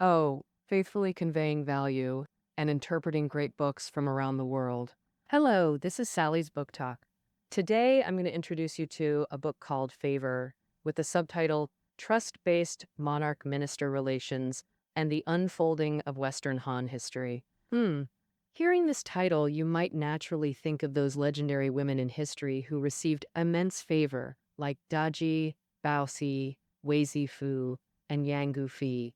Oh, faithfully conveying value and interpreting great books from around the world. Hello, this is Sally's Book Talk. Today, I'm going to introduce you to a book called Favor with the subtitle Trust-Based Monarch-Minister Relations and the Unfolding of Western Han History. Hearing this title, you might naturally think of those legendary women in history who received immense favor, like Daji, Baozi, Wei Zifu, and Yang Gufi.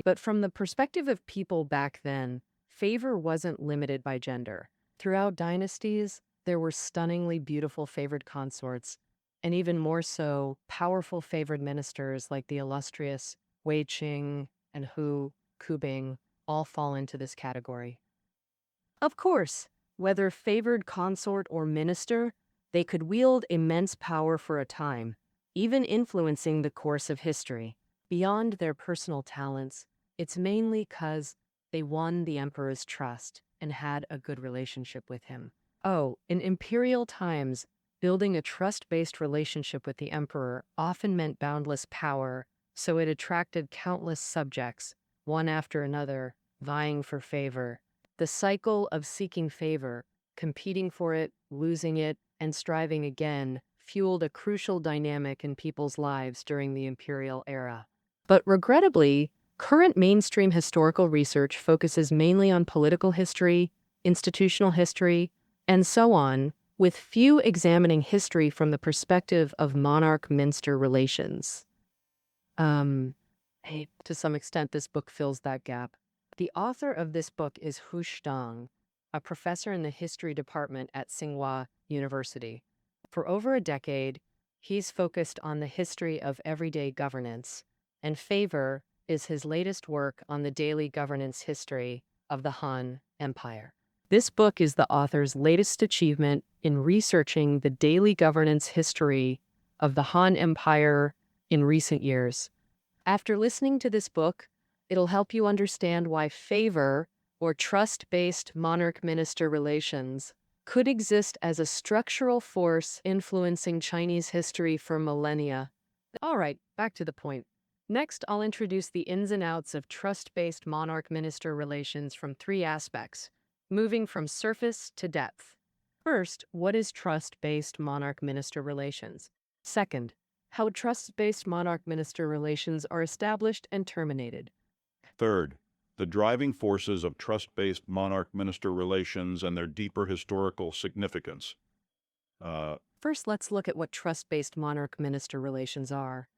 But from the perspective of people back then, favor wasn't limited by gender. Throughout dynasties, there were stunningly beautiful favored consorts, and even more so, powerful favored ministers like the illustrious Wei Qing and Hu Kubing all fall into this category. Of course, whether favored consort or minister, they could wield immense power for a time, even influencing the course of history. Beyond their personal talents, it's mainly because they won the emperor's trust and had a good relationship with him. Oh, in imperial times, building a trust-based relationship with the emperor often meant boundless power, so it attracted countless subjects, one after another, vying for favor. The cycle of seeking favor, competing for it, losing it, and striving again fueled a crucial dynamic in people's lives during the imperial era. But regrettably, current mainstream historical research focuses mainly on political history, institutional history, and so on, with few examining history from the perspective of monarch-minister relations. To some extent, this book fills that gap. The author of this book is Zhang, a professor in the history department at Tsinghua University. For over a decade, he's focused on the history of everyday governance, and Favor is his latest work on the daily governance history of the Han Empire. This book is the author's latest achievement in researching the daily governance history of the Han Empire in recent years. After listening to this book, it'll help you understand why favor, or trust-based monarch-minister relations, could exist as a structural force influencing Chinese history for millennia. All right, back to the point. Next, I'll introduce the ins and outs of trust-based monarch-minister relations from three aspects, moving from surface to depth. First, what is trust-based monarch-minister relations? Second, how trust-based monarch-minister relations are established and terminated. Third, the driving forces of trust-based monarch-minister relations and their deeper historical significance. First, let's look at what trust-based monarch-minister relations are.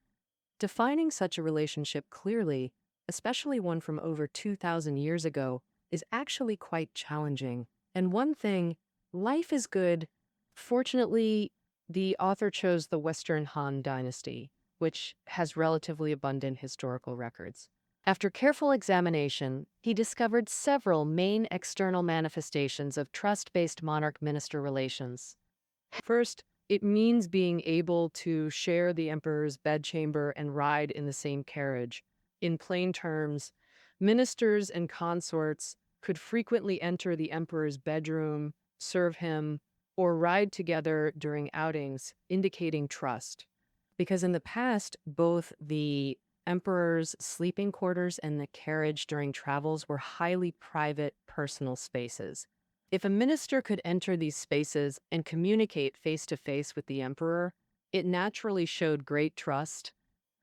Defining such a relationship clearly, especially one from over 2,000 years ago, is actually quite challenging. And one thing, life is good. Fortunately, the author chose the Western Han Dynasty, which has relatively abundant historical records. After careful examination, he discovered several main external manifestations of trust-based monarch-minister relations. First, it means being able to share the emperor's bedchamber and ride in the same carriage. In plain terms, ministers and consorts could frequently enter the emperor's bedroom, serve him, or ride together during outings, indicating trust. Because in the past, both the emperor's sleeping quarters and the carriage during travels were highly private, personal spaces. If a minister could enter these spaces and communicate face-to-face with the emperor, it naturally showed great trust.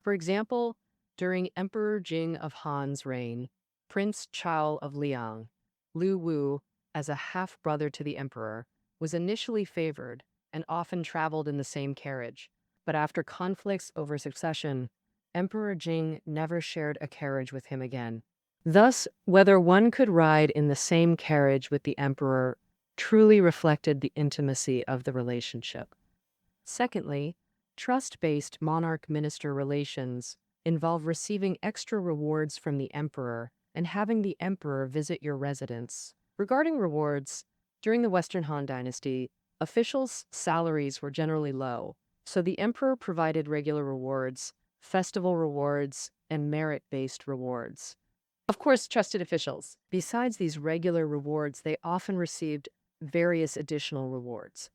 For example, during Emperor Jing of Han's reign, Prince Chao of Liang, Lu Wu, as a half-brother to the emperor, was initially favored and often traveled in the same carriage. But after conflicts over succession, Emperor Jing never shared a carriage with him again. Thus, whether one could ride in the same carriage with the emperor truly reflected the intimacy of the relationship. Secondly, trust-based monarch-minister relations involve receiving extra rewards from the emperor and having the emperor visit your residence. Regarding rewards, during the Western Han Dynasty, officials' salaries were generally low, so the emperor provided regular rewards, festival rewards, and merit-based rewards. Of course, trusted officials. Besides these regular rewards, they often received various additional rewards.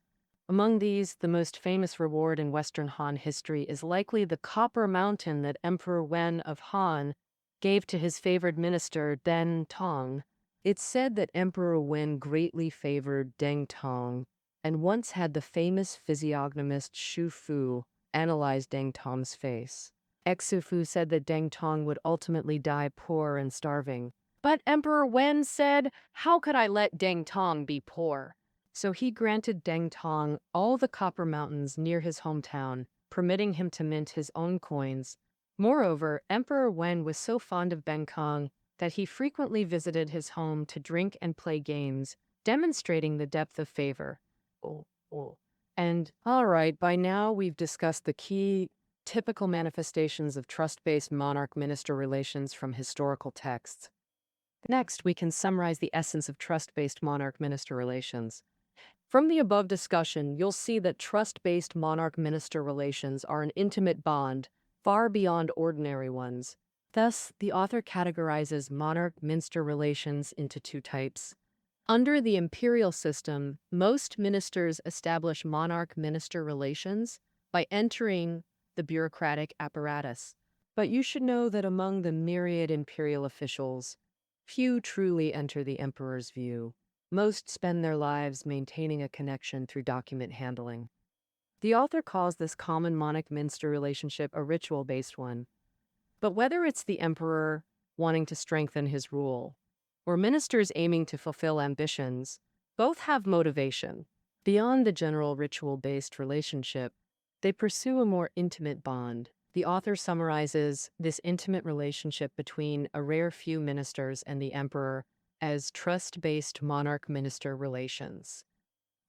Among these, the most famous reward in Western Han history is likely the copper mountain that Emperor Wen of Han gave to his favored minister, then Tang. It's said that Emperor Wen greatly favored Deng Tong and once had the famous physiognomist Xu Fu analyze Deng Tong's face. Xu Fu said that Deng Tong would ultimately die poor and starving. But Emperor Wen said, "How could I let Deng Tong be poor?" So he granted Deng Tong all the copper mountains near his hometown, permitting him to mint his own coins. Moreover, Emperor Wen was so fond of Bengkong that he frequently visited his home to drink and play games, demonstrating the depth of favor. Oh. And, all right, by now we've discussed the key typical manifestations of trust-based monarch-minister relations from historical texts. Next, we can summarize the essence of trust-based monarch-minister relations. From the above discussion, you'll see that trust-based monarch-minister relations are an intimate bond, far beyond ordinary ones. Thus, the author categorizes monarch-minister relations into two types. Under the imperial system, most ministers establish monarch-minister relations by entering the bureaucratic apparatus. But you should know that among the myriad imperial officials, few truly enter the emperor's view. Most spend their lives maintaining a connection through document handling. The author calls this common monarch-minister relationship a ritual-based one. But whether it's the emperor wanting to strengthen his rule, or ministers aiming to fulfill ambitions, both have motivation. Beyond the general ritual-based relationship, they pursue a more intimate bond. The author summarizes this intimate relationship between a rare few ministers and the emperor as trust-based monarch-minister relations.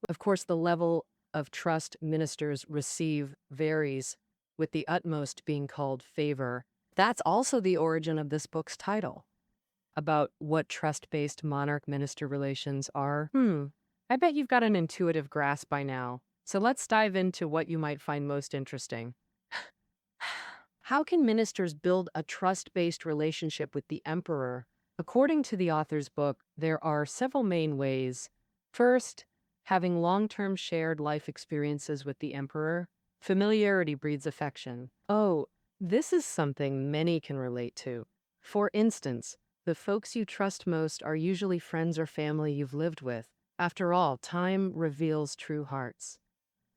Of course, the level of trust ministers receive varies, with the utmost being called favor. That's also the origin of this book's title. About what trust-based monarch-minister relations are. I bet you've got an intuitive grasp by now. So let's dive into what you might find most interesting. How can ministers build a trust-based relationship with the emperor? According to the author's book, there are several main ways. First, having long-term shared life experiences with the emperor. Familiarity breeds affection. Oh, this is something many can relate to. For instance, the folks you trust most are usually friends or family you've lived with. After all, time reveals true hearts.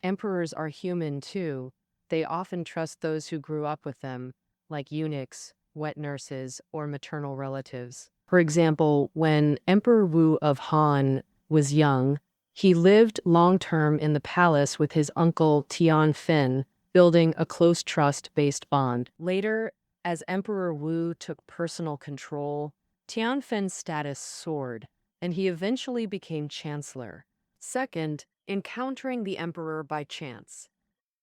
Emperors are human too. They often trust those who grew up with them, like eunuchs, wet nurses, or maternal relatives. For example, when Emperor Wu of Han was young, he lived long-term in the palace with his uncle Tianfen, building a close trust-based bond. Later, as Emperor Wu took personal control, Tianfen's status soared, and he eventually became chancellor. Second, encountering the emperor by chance.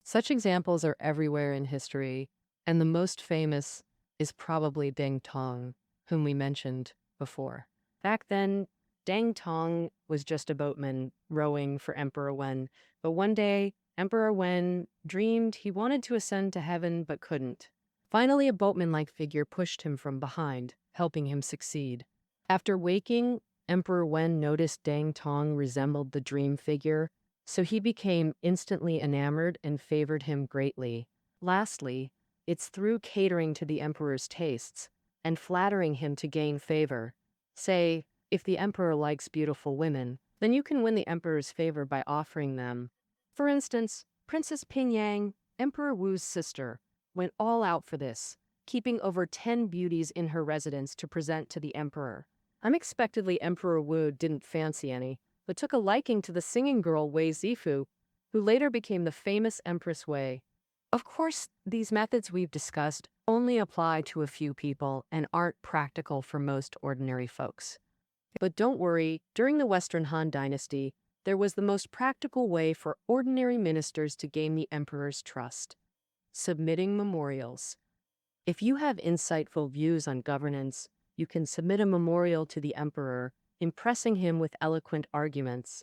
Such examples are everywhere in history, and the most famous is probably Deng Tong, whom we mentioned before. Back then, Deng Tong was just a boatman rowing for Emperor Wen, but one day, Emperor Wen dreamed he wanted to ascend to heaven but couldn't. Finally, a boatman-like figure pushed him from behind, helping him succeed. After waking, Emperor Wen noticed Deng Tong resembled the dream figure, so he became instantly enamored and favored him greatly. Lastly, it's through catering to the emperor's tastes and flattering him to gain favor. Say, if the emperor likes beautiful women, then you can win the emperor's favor by offering them. For instance, Princess Pingyang, Emperor Wu's sister, went all out for this, keeping over 10 beauties in her residence to present to the emperor. Unexpectedly, Emperor Wu didn't fancy any, but took a liking to the singing girl Wei Zifu, who later became the famous Empress Wei. Of course, these methods we've discussed only apply to a few people and aren't practical for most ordinary folks. But don't worry, during the Western Han Dynasty, there was the most practical way for ordinary ministers to gain the emperor's trust: submitting memorials. If you have insightful views on governance, you can submit a memorial to the emperor, impressing him with eloquent arguments.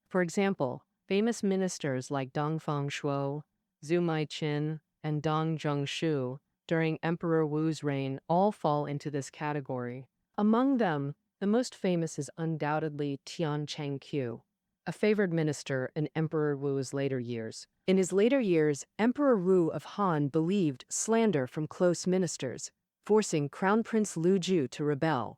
For example, famous ministers like Dong Shuo, Zhu Maiqin, and Dong Zhongshu during Emperor Wu's reign all fall into this category. Among them, the most famous is undoubtedly Tian Chengqiu, a favored minister in Emperor Wu's later years. In his later years, Emperor Wu of Han believed slander from close ministers. forcing Crown Prince Lu Ju to rebel.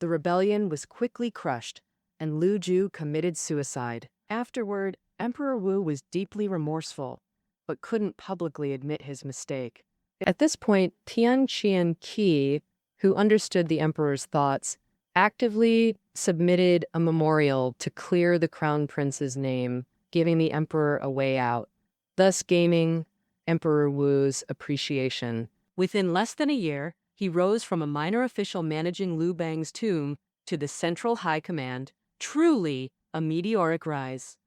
The rebellion was quickly crushed, and Lu Ju committed suicide. Afterward, Emperor Wu was deeply remorseful, but couldn't publicly admit his mistake. At this point, Tian Qian, who understood the emperor's thoughts, actively submitted a memorial to clear the crown prince's name, giving the emperor a way out, thus gaining Emperor Wu's appreciation. Within less than a year, he rose from a minor official managing Liu Bang's tomb to the central high command, truly a meteoric rise.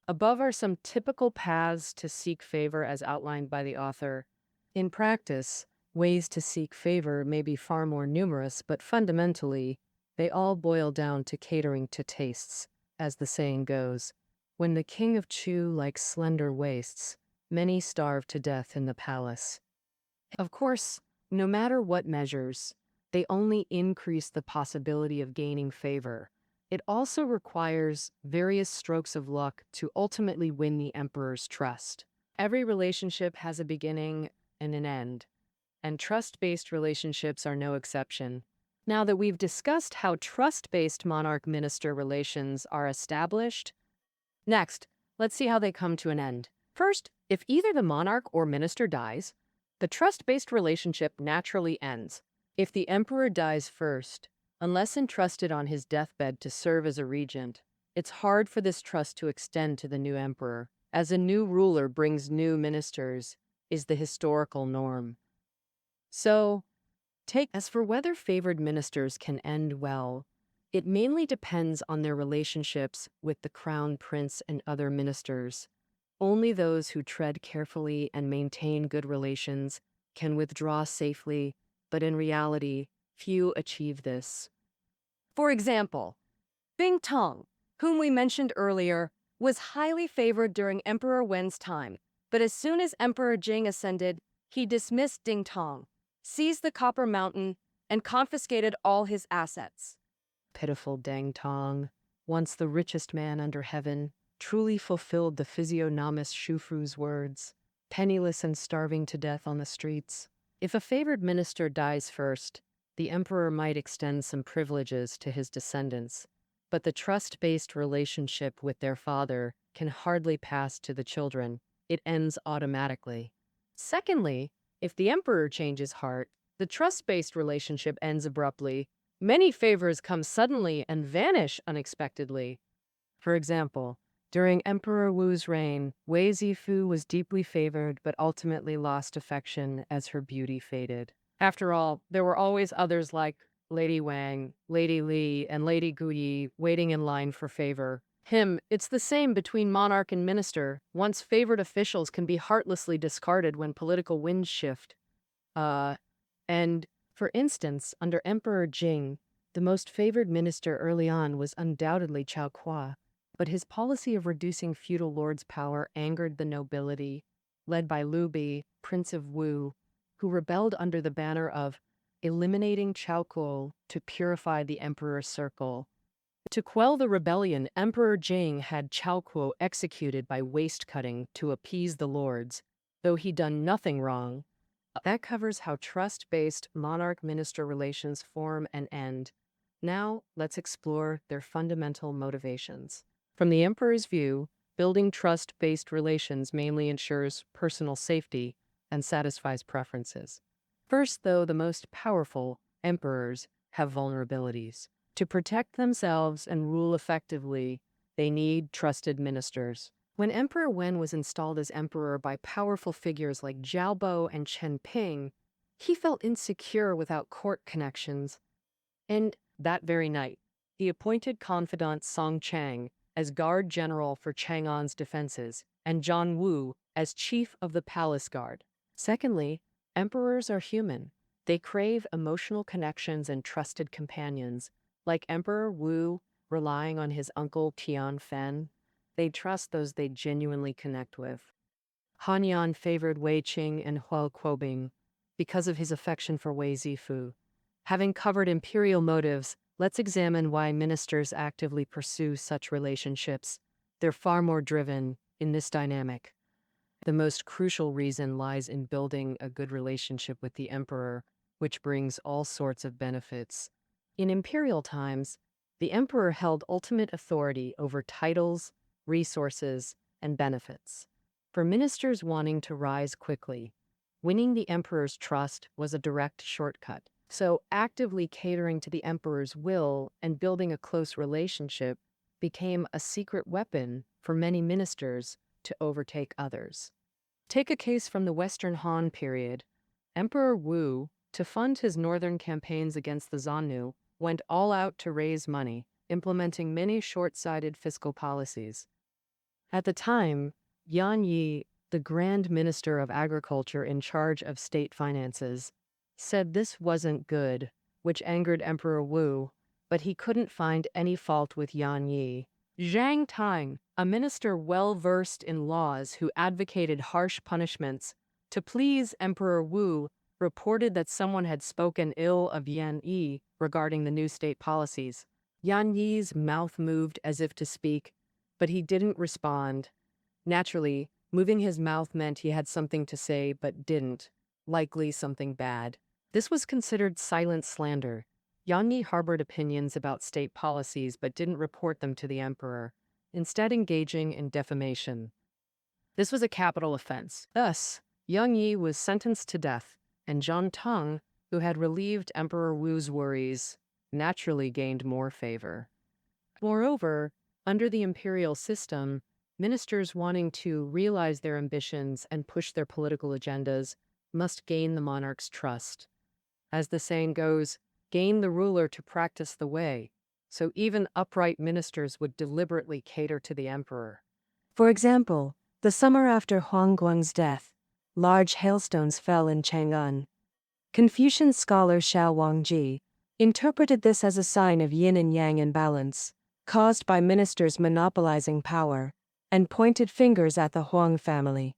Above are some typical paths to seek favor as outlined by the author. In practice, ways to seek favor may be far more numerous, but fundamentally, they all boil down to catering to tastes. As the saying goes, when the king of Chu likes slender waists, many starve to death in the palace. Of course, no matter what measures, they only increase the possibility of gaining favor. It also requires various strokes of luck to ultimately win the emperor's trust. Every relationship has a beginning and an end, and trust-based relationships are no exception. Now that we've discussed how trust-based monarch-minister relations are established, next, let's see how they come to an end. First, if either the monarch or minister dies, the trust-based relationship naturally ends. If the emperor dies first, unless entrusted on his deathbed to serve as a regent, it's hard for this trust to extend to the new emperor, as a new ruler brings new ministers, is the historical norm. So, as for whether favored ministers can end well, it mainly depends on their relationships with the crown prince and other ministers. Only those who tread carefully and maintain good relations can withdraw safely, but in reality, few achieve this. For example, Bing Tang, whom we mentioned earlier, was highly favored during Emperor Wen's time, but as soon as Emperor Jing ascended, he dismissed Ding Tong, seized the Copper Mountain, and confiscated all his assets. Pitiful Ding Tong, once the richest man under heaven, truly fulfilled the physiognomist Shufu's words, penniless and starving to death on the streets. If a favored minister dies first, the emperor might extend some privileges to his descendants, but the trust-based relationship with their father can hardly pass to the children. It ends automatically. Secondly, if the emperor changes heart, the trust-based relationship ends abruptly. Many favors come suddenly and vanish unexpectedly. For example, during Emperor Wu's reign, Wei Zifu was deeply favored but ultimately lost affection as her beauty faded. After all, there were always others like Lady Wang, Lady Li, and Lady Guyi waiting in line for favor. It's the same between monarch and minister. Once favored officials can be heartlessly discarded when political winds shift. And, for instance, under Emperor Jing, the most favored minister early on was undoubtedly Cao Kuo, but his policy of reducing feudal lords' power angered the nobility, led by Liu Bi, Prince of Wu, who rebelled under the banner of eliminating Cao Kuo to purify the emperor's circle. To quell the rebellion, Emperor Jing had Cao Kuo executed by waist-cutting to appease the lords, though he'd done nothing wrong. That covers how trust-based monarch-minister relations form and end. Now, let's explore their fundamental motivations. From the emperor's view, building trust-based relations mainly ensures personal safety and satisfies preferences. First, though, the most powerful emperors have vulnerabilities. To protect themselves and rule effectively, they need trusted ministers. When Emperor Wen was installed as emperor by powerful figures like Zhao and Chen Ping, he felt insecure without court connections. And that very night, he appointed confidant Song Chang as guard general for Chang'an's defenses and Zhang Wu as chief of the palace guard. Secondly, emperors are human. They crave emotional connections and trusted companions, like Emperor Wu relying on his uncle Tian Fen. They trust those they genuinely connect with. Han Yan favored Wei Qing and Huo Kuobing because of his affection for Wei Zifu. Having covered imperial motives, let's examine why ministers actively pursue such relationships. They're far more driven in this dynamic. The most crucial reason lies in building a good relationship with the emperor. which brings all sorts of benefits. In imperial times, the emperor held ultimate authority over titles, resources, and benefits. For ministers wanting to rise quickly, winning the emperor's trust was a direct shortcut. So, actively catering to the emperor's will and building a close relationship became a secret weapon for many ministers to overtake others. Take a case from the Western Han period. Emperor Wu, to fund his northern campaigns against the Xiongnu, went all out to raise money, implementing many short-sighted fiscal policies. At the time, Yan Yi, the Grand Minister of Agriculture in charge of state finances, said this wasn't good, which angered Emperor Wu, but he couldn't find any fault with Yan Yi. Zhang Tang, a minister well-versed in laws who advocated harsh punishments, to please Emperor Wu, reported that someone had spoken ill of Yan Yi regarding the new state policies. Yan Yi's mouth moved as if to speak, but he didn't respond. Naturally, moving his mouth meant he had something to say but didn't, likely something bad. This was considered silent slander. Yan Yi harbored opinions about state policies but didn't report them to the emperor, instead engaging in defamation. This was a capital offense. Thus, Yang Yi was sentenced to death, and Zhang Tang, who had relieved Emperor Wu's worries, naturally gained more favor. Moreover, under the imperial system, ministers wanting to realize their ambitions and push their political agendas must gain the monarch's trust. As the saying goes, gain the ruler to practice the way, so even upright ministers would deliberately cater to the emperor. For example, the summer after Guang's death, large hailstones fell in Chang'an. Confucian scholar Xiao Wangji interpreted this as a sign of yin and yang imbalance, caused by ministers monopolizing power, and pointed fingers at the Huang family.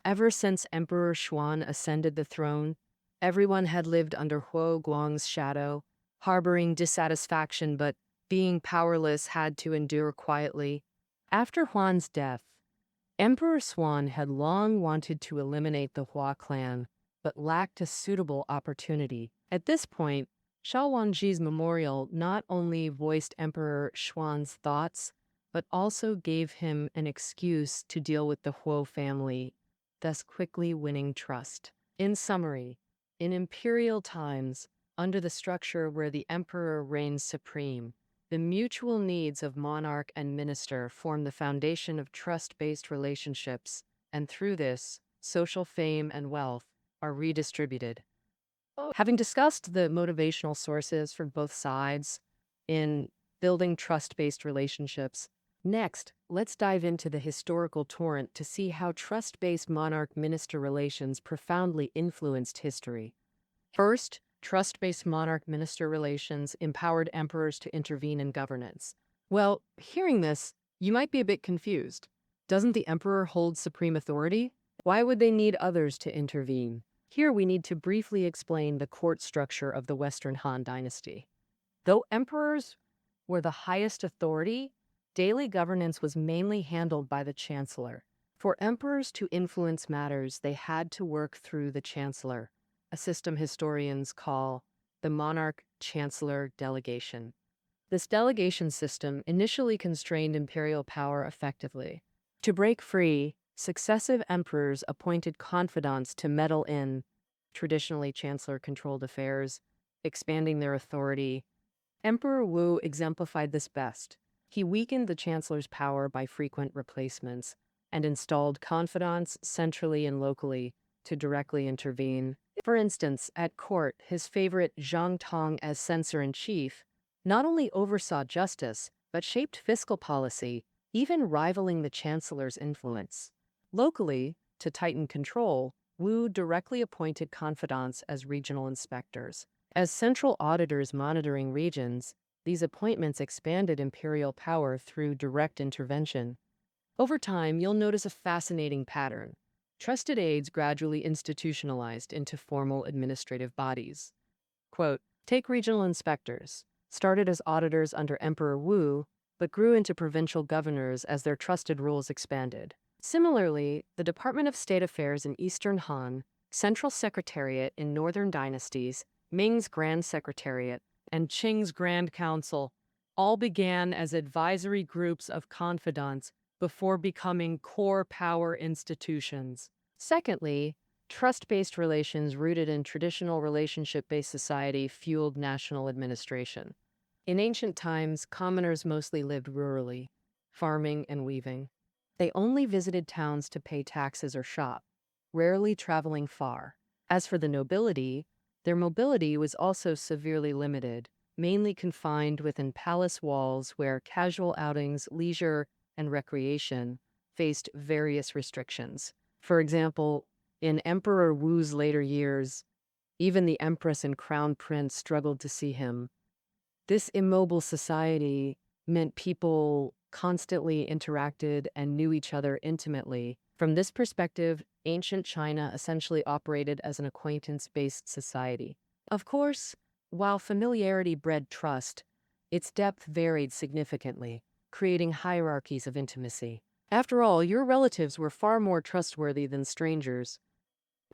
Ever since Emperor Xuan ascended the throne, everyone had lived under Guang's shadow, harboring dissatisfaction but being powerless had to endure quietly. After Huan's death, Emperor Xuan had long wanted to eliminate the Hua clan, but lacked a suitable opportunity. At this point, Xiao Wangji's memorial not only voiced Emperor Xuan's thoughts, but also gave him an excuse to deal with the Huo family, thus quickly winning trust. In summary, in imperial times, under the structure where the emperor reigns supreme, the mutual needs of monarch and minister form the foundation of trust-based relationships, and through this, social fame and wealth are redistributed. Having discussed the motivational sources for both sides in building trust-based relationships, next, let's dive into the historical torrent to see how trust-based monarch-minister relations profoundly influenced history. First, trust-based monarch-minister relations empowered emperors to intervene in governance. Well, hearing this, you might be a bit confused. Doesn't the emperor hold supreme authority? Why would they need others to intervene? Here we need to briefly explain the court structure of the Western Han Dynasty. Though emperors were the highest authority, daily governance was mainly handled by the chancellor. For emperors to influence matters, they had to work through the chancellor, a system historians call the monarch-chancellor delegation. This delegation system initially constrained imperial power effectively. To break free, successive emperors appointed confidants to meddle in traditionally chancellor-controlled affairs, expanding their authority. Emperor Wu exemplified this best. He weakened the chancellor's power by frequent replacements and installed confidants centrally and locally to directly intervene. For instance, at court, his favorite Zhang Tang as censor-in-chief not only oversaw justice, but shaped fiscal policy, even rivaling the chancellor's influence. Locally, to tighten control, Wu directly appointed confidants as regional inspectors. As central auditors monitoring regions, these appointments expanded imperial power through direct intervention. Over time, you'll notice a fascinating pattern. Trusted aides gradually institutionalized into formal administrative bodies. Quote, take regional inspectors. Started as auditors under Emperor Wu, but grew into provincial governors as their trusted roles expanded. Similarly, the Department of State Affairs in Eastern Han, Central Secretariat in Northern dynasties, Ming's Grand Secretariat, and Qing's Grand Council all began as advisory groups of confidants before becoming core power institutions. Secondly, trust-based relations rooted in traditional relationship-based society fueled national administration. In ancient times, commoners mostly lived rurally, farming and weaving. They only visited towns to pay taxes or shop, rarely traveling far. As for the nobility, their mobility was also severely limited, mainly confined within palace walls where casual outings, leisure, and recreation faced various restrictions. For example, in Emperor Wu's later years, even the empress and crown prince struggled to see him. This immobile society meant people constantly interacted and knew each other intimately. From this perspective, ancient China essentially operated as an acquaintance-based society. Of course, while familiarity bred trust, its depth varied significantly, creating hierarchies of intimacy. After all, your relatives were far more trustworthy than strangers.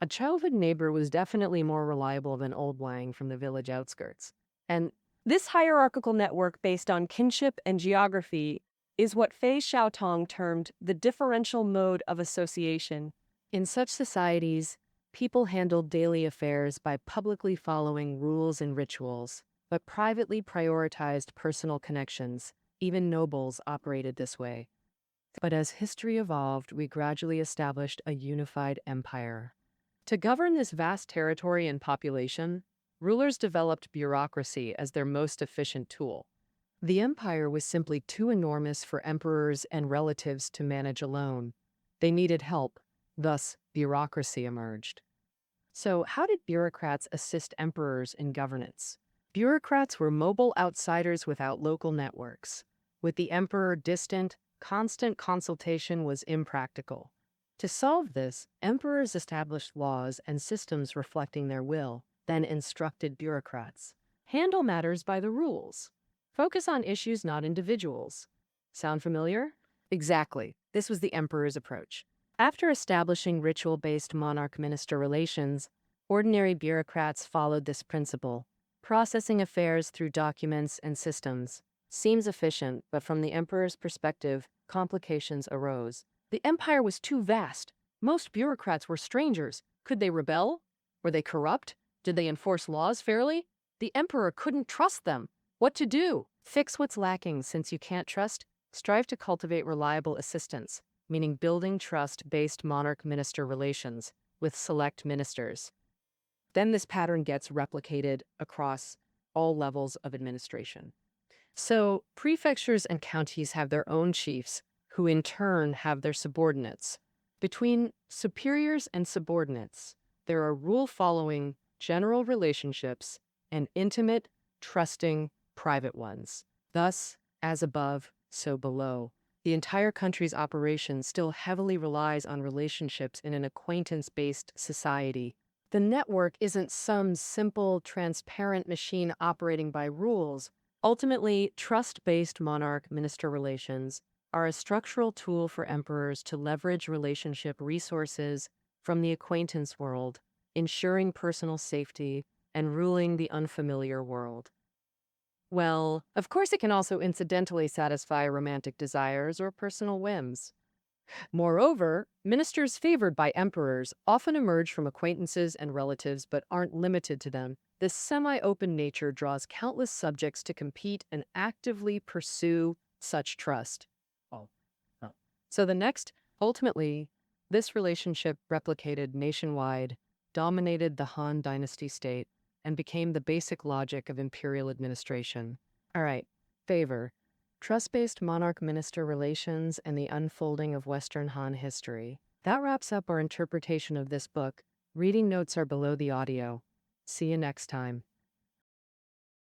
A childhood neighbor was definitely more reliable than old Wang from the village outskirts. And this hierarchical network based on kinship and geography is what Fei Xiaotong termed the differential mode of association. In such societies, people handled daily affairs by publicly following rules and rituals, but privately prioritized personal connections. Even nobles operated this way. But as history evolved, we gradually established a unified empire. To govern this vast territory and population, rulers developed bureaucracy as their most efficient tool. The empire was simply too enormous for emperors and relatives to manage alone. They needed help, thus bureaucracy emerged. So how did bureaucrats assist emperors in governance? Bureaucrats were mobile outsiders without local networks. With the emperor distant, constant consultation was impractical. To solve this, emperors established laws and systems reflecting their will, then instructed bureaucrats. Handle matters by the rules. Focus on issues, not individuals. Sound familiar? Exactly. This was the emperor's approach. After establishing ritual-based monarch-minister relations, ordinary bureaucrats followed this principle. Processing affairs through documents and systems seems efficient, but from the emperor's perspective, complications arose. The empire was too vast. Most bureaucrats were strangers. Could they rebel? Were they corrupt? Did they enforce laws fairly? The emperor couldn't trust them. What to do? Fix what's lacking. Since you can't trust, strive to cultivate reliable assistance, meaning building trust-based monarch-minister relations with select ministers. Then this pattern gets replicated across all levels of administration. So prefectures and counties have their own chiefs, who in turn have their subordinates. Between superiors and subordinates, there are rule-following general relationships and intimate, trusting, private ones. Thus, as above, so below. The entire country's operation still heavily relies on relationships in an acquaintance-based society. The network isn't some simple, transparent machine operating by rules. Ultimately, trust-based monarch-minister relations are a structural tool for emperors to leverage relationship resources from the acquaintance world, ensuring personal safety and ruling the unfamiliar world. Well, of course it can also incidentally satisfy romantic desires or personal whims. Moreover, ministers favored by emperors often emerge from acquaintances and relatives but aren't limited to them. This semi-open nature draws countless subjects to compete and actively pursue such trust. So ultimately, this relationship replicated nationwide, dominated the Han Dynasty state, and became the basic logic of imperial administration. All right, favor. Trust-based monarch-minister relations and the unfolding of Western Han history. That wraps up our interpretation of this book. Reading notes are below the audio. See you next time.